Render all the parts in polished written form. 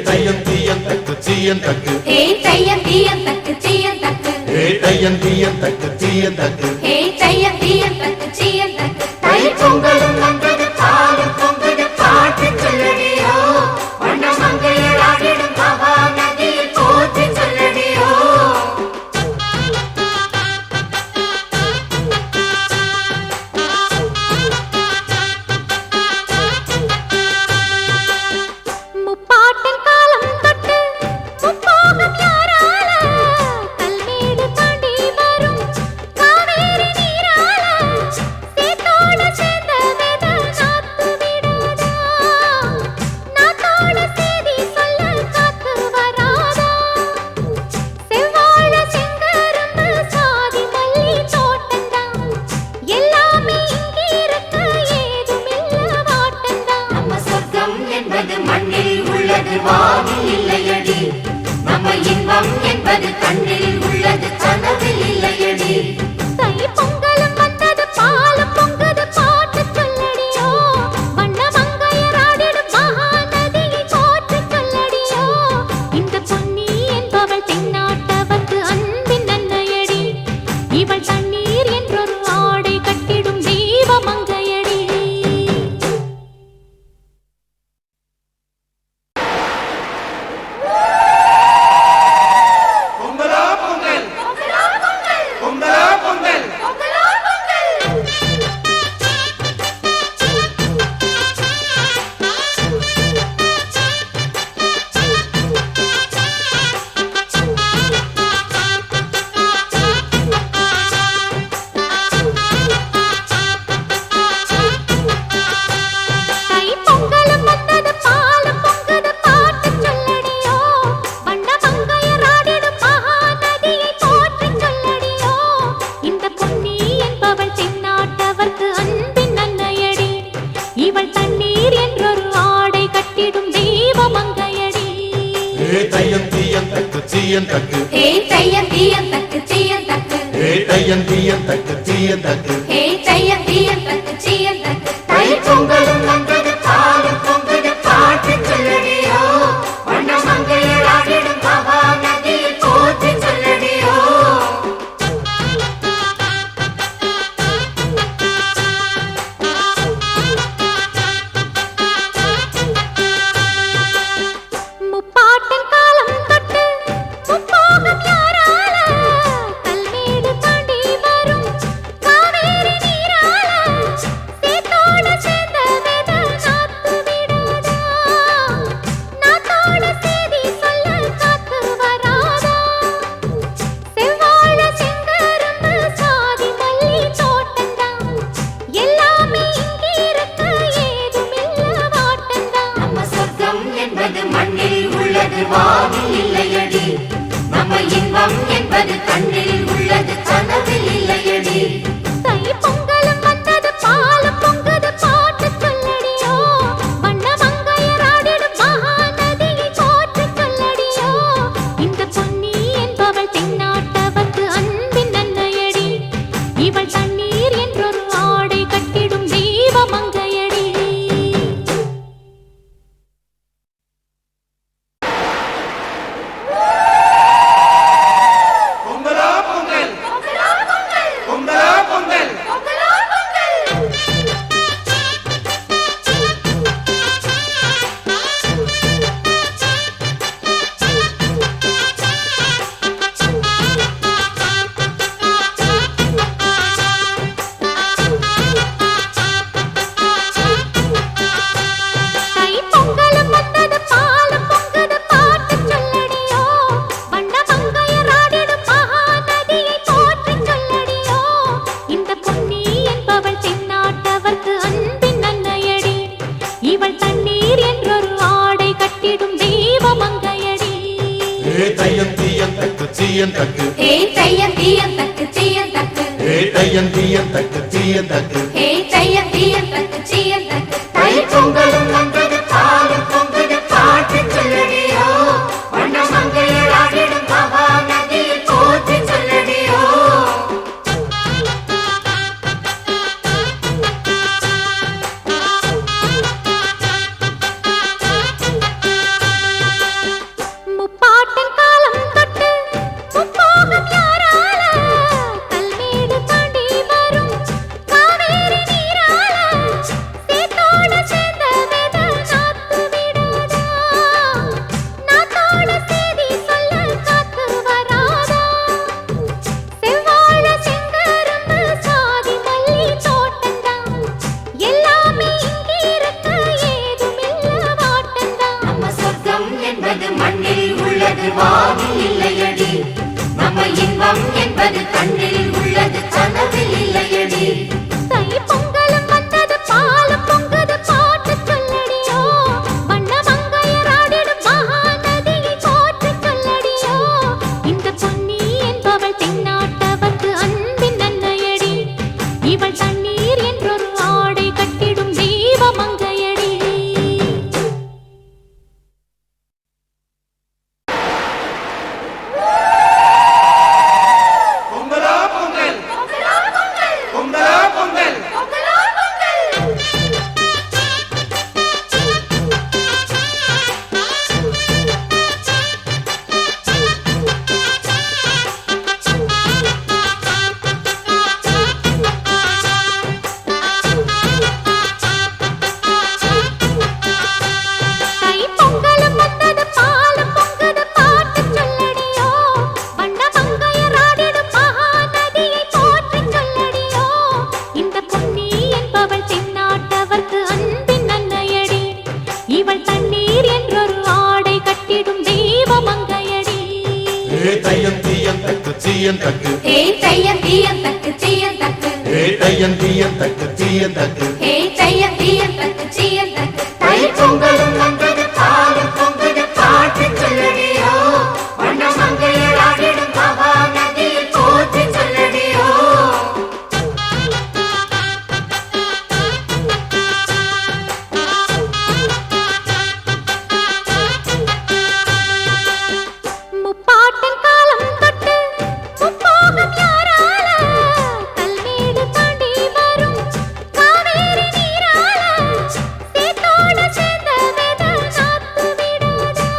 தையம் தீயம் தக்கு சீயம் தக்கு தையம் தீயம் தக்கு சீயம் தக்கு தையம் தீயம் தக்கு சீயம் தக்கு தையம் தீயம் தக்கு சீயம் தக்கு தை பொங்கலும் வந்தது பாலும் பொங்குது பாட்டு சொல்லடியோ வண்ண மங்கையர் ஆடிடும் மகா நதியில் போற்றி சொல்லடியோ முப்பாட்டின் காலம் தொட்டு முப்போகம் யாரால கல்மேடு தாண்டி வரும் காவேரி நீரால சேத்தோட சேர்ந்த வேத நாத்து விடாதா நாத்தோட சேதி சொல்ல காத்து வராதா செவ்வாழ செங்கரும்பு சாதி மல்லி தோட்டந்தான் எல்லாமே இங்கிருக்க ஏதுமில்ல வாட்டந்தான் நம்ம சொர்க்கம் என்பது மண்ணில் உள்ளது வானில் இல்லையடி நம்ம இன்பம் என்பது கண்ணில் உள்ளது கனவில் இல்லையடி தை பொங்கலும் வந்தது பாலும் பொங்குது பாட்டு சொல்லடியோ வண்ண மங்கையர் ஆடிடும் மகா நதியை போற்றி சொல்லடியோ இந்த பொன்னி என்பவள் தென்னாட்டவர்க்கு அன்பின் அன்னையடி இவள் தண்ணீர் என்றொரு ஆடை கட்டிடும் தெய்வ மங்கையடி பொங்கலா பொங்கல் பொங்கலா பொங்கல் தை பொங்கலும் வந்தது பாலும் பொங்குது பாட்டு சொல்லடியோ வண்ண மங்கையர் ஆடிடும் மகா நதியை போற்றி சொல்லடியோ இந்த பொன்னி என்பவள் தென்னாட்டவர்க்கு அன்பின் அன்னையடி இவள் தண்ணீர் என்றொரு ஆடை கட்டிடும் தெய்வ மங்கையடி தையம் தீயம் தக்கு சீயம் தக்கு தையம் தீயம் தக்கு சீயம் தக்கு தையம் தீயம் தக்கு சீயம் தக்கு தையம் தீயம் தக்கு சீயம் தக்கு தை பொங்கலும் வந்தது பாலும் பொங்குது பாட்டு சொல்லடியோ வண்ண மங்கையர் ஆடிடும் மகா நதியில் போற்றி சொல்லடியோ முப்பாட்டின் காலம் தொட்டு முப்போகம் யாரால கல்மேடு தாண்டி வரும் காவேரி நீரால சேத்தோட சேர்ந்த வேத நாத்து விடாதா நாத்தோட சேதி சொல்ல காத்து வராதா செவ்வாழ செங்கரும்பு சாதி மல்லி தோட்டந்தான் எல்லாமே இங்கிருக்க ஏதுமில்ல வாட்டந்தான் நம்ம சொர்க்கம் என்பது மண்ணில் உள்ளது வானில் இல்லையடி நம்ம இன்பம் என்பது கண்ணில் உள்ளது கனவில் இல்லையடி தை பொங்கலும் வந்தது பாலும் பொங்குது பாட்டு சொல்லடியோ வண்ண மங்கையர் ஆடிடும் மகா நதியை போற்றி சொல்லடியோ இந்த பொன்னி என்பவள் தென்னாட்டவர்க்கு அன்பின் அன்னையடி இவள் தண்ணீர் என்றொரு ஆடை கட்டிடும் தெய்வ மங்கையடி பொங்கலா பொங்கல் பொங்கலா பொங்கல் தை பொங்கலும் வந்தது பாலும் பொங்குது பாட்டு சொல்லடியோ வண்ண மங்கையர் ஆடிடும் மகா நதியை போற்றி சொல்லடியோ இந்த பொன்னி என்பவள் தென்னாட்டவர்க்கு அன்பின் அன்னையடி இவள் தண்ணீர் என்றொரு ஆடை கட்டிடும் தெய்வ மங்கையடி தையம் தீயம் தக்கு சீயம் தக்கு தையம் தீயம் தக்கு சீயம் தக்கு தையம் தீயம் தக்கு சீயம் தக்கு தையம் தீயம் தக்கு சீயம் தக்கு தை பொங்கலும் வந்தது பாலும் பொங்குது பாட்டு சொல்லடியோ வண்ண மங்கையர் ஆடிடும் மகா நதியில் போற்றி சொல்லடியோ இவள் தண்ணீர் என்றொரு ஆடை கட்டிடும் தெய்வ மங்கையடி. தையம் தீயம் தக்கு சீயம் தக்கு தையம் தீயம் தக்கு சீயம் தக்கு தையம் தீயம் தக்கு சீயம் தக்கு தையம் தீயம் தக்கு சீயம் தக்கு தை பொங்கலும் வந்தது பாலும் பொங்குது பாட்டு சொல்லடியோ வண்ண மங்கையர் ஆடிடும் மகா நதியில் போற்றி சொல்லடியோ. முப்பாட்டின் காலம் தொட்டு முப்போகம் யாரால கல்மேடு தாண்டி வரும் காவேரி நீரால சேத்தோட சேர்ந்த வேத நாத்து விடாதா,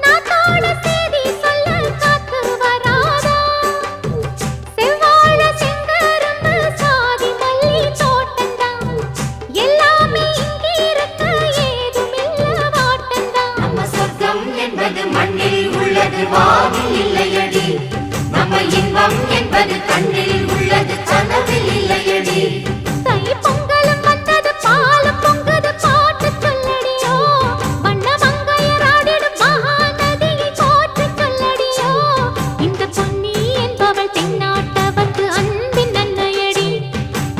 நாத்தோட சேதி சொல்ல காத்து வராதா, செவ்வாழ செங்கரும்பு சாதி மல்லி தோட்டந்தான் எல்லாமே இங்கிருக்க ஏதுமில்ல வாட்டந்தான். நம்ம சொர்க்கம் என்பது மண்ணில் உள்ளது வானில் இல்லையடி, நம்ம இன்பம் என்பது கண்ணில் உள்ளது கனவில் இல்லையடி. தை பொங்கலும் வந்தது பாலும் பொங்குது பாட்டு சொல்லடியோ வண்ண மங்கையர் ஆடிடும் மகா நதியை போற்றி சொல்லடியோ. இந்த பொன்னி என்பவள் தென்னாட்டவர்க்கு அன்பின் நன்மையடி,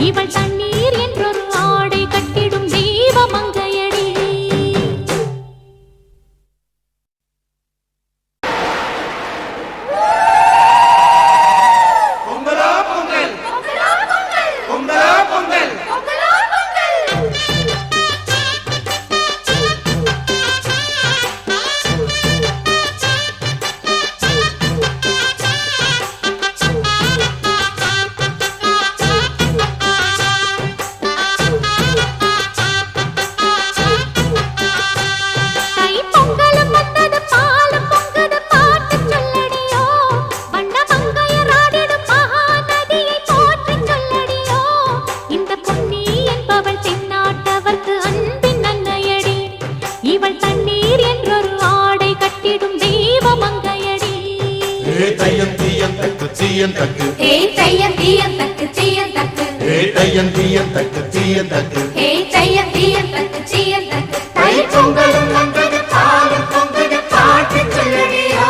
இவள் தண்ணீர் என்றொரு ஆடை கட்டிடும் தெய்வ மங்கையடி. பொங்கலா பொங்கல் பொங்கலா பொங்கல் தை பொங்கலும் வந்தது பாலும் பொங்குது பாட்டு சொல்லடியோ வண்ண மங்கையர் ஆடிடும் மகா நதியை போற்றி சொல்லடியோ. இந்த பொன்னி என்பவள் தென்னாட்டவர்க்கு அன்பின் நன்மையடி, இவள் தண்ணீர் என்றொரு ஆடை கட்டிடும் தெய்வ மங்கையடி. தையம் தீயம் தக்கு சீயம் தக்கு தையம் தீயம் தக்கு சீயம் தக்கு தையம் தீயம் தக்கு சீயம் தக்கு தையம் தீயம் தக்கு சீயம் தக்கு தை பொங்கலும் வந்தது பாலும் பொங்குது பாட்டு சொல்லடியோ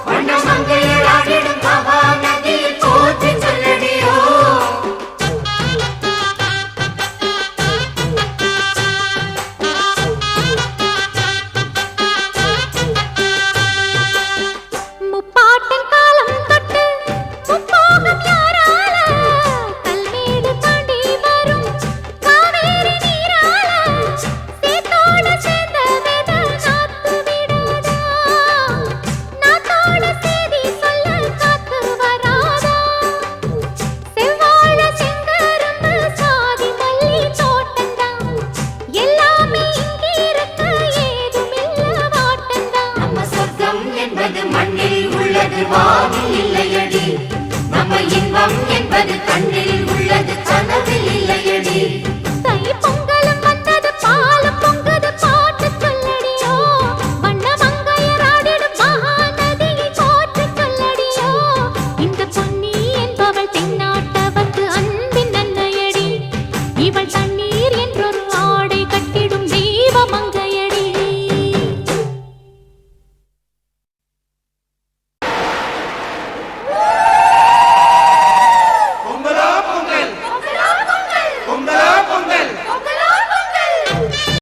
வண்ண மங்கையர் ஆடிடும் மகா நதியில் போற்றி சொல்லடியோ. முப்பாட்டின் காலம் தொட்டு முப்போகம் யாரால கல்மேடு தாண்டி வரும் காவேரி நீரால சேத்தோட சேர்ந்த வேத நாத்து விடாதா, நாத்தோட சேதி சொல்ல காத்து வராதா, செவ்வாழ செங்கரும்பு சாதி மல்லி தோட்டந்தான் எல்லாமே இங்கிருக்க ஏதுமில்ல வாட்டந்தான். நம்ம சொர்க்கம் என்பது மண்ணில் உள்ளது வானில் இல்லையடி, நம்ம இன்பம் என்பது கண்ணில்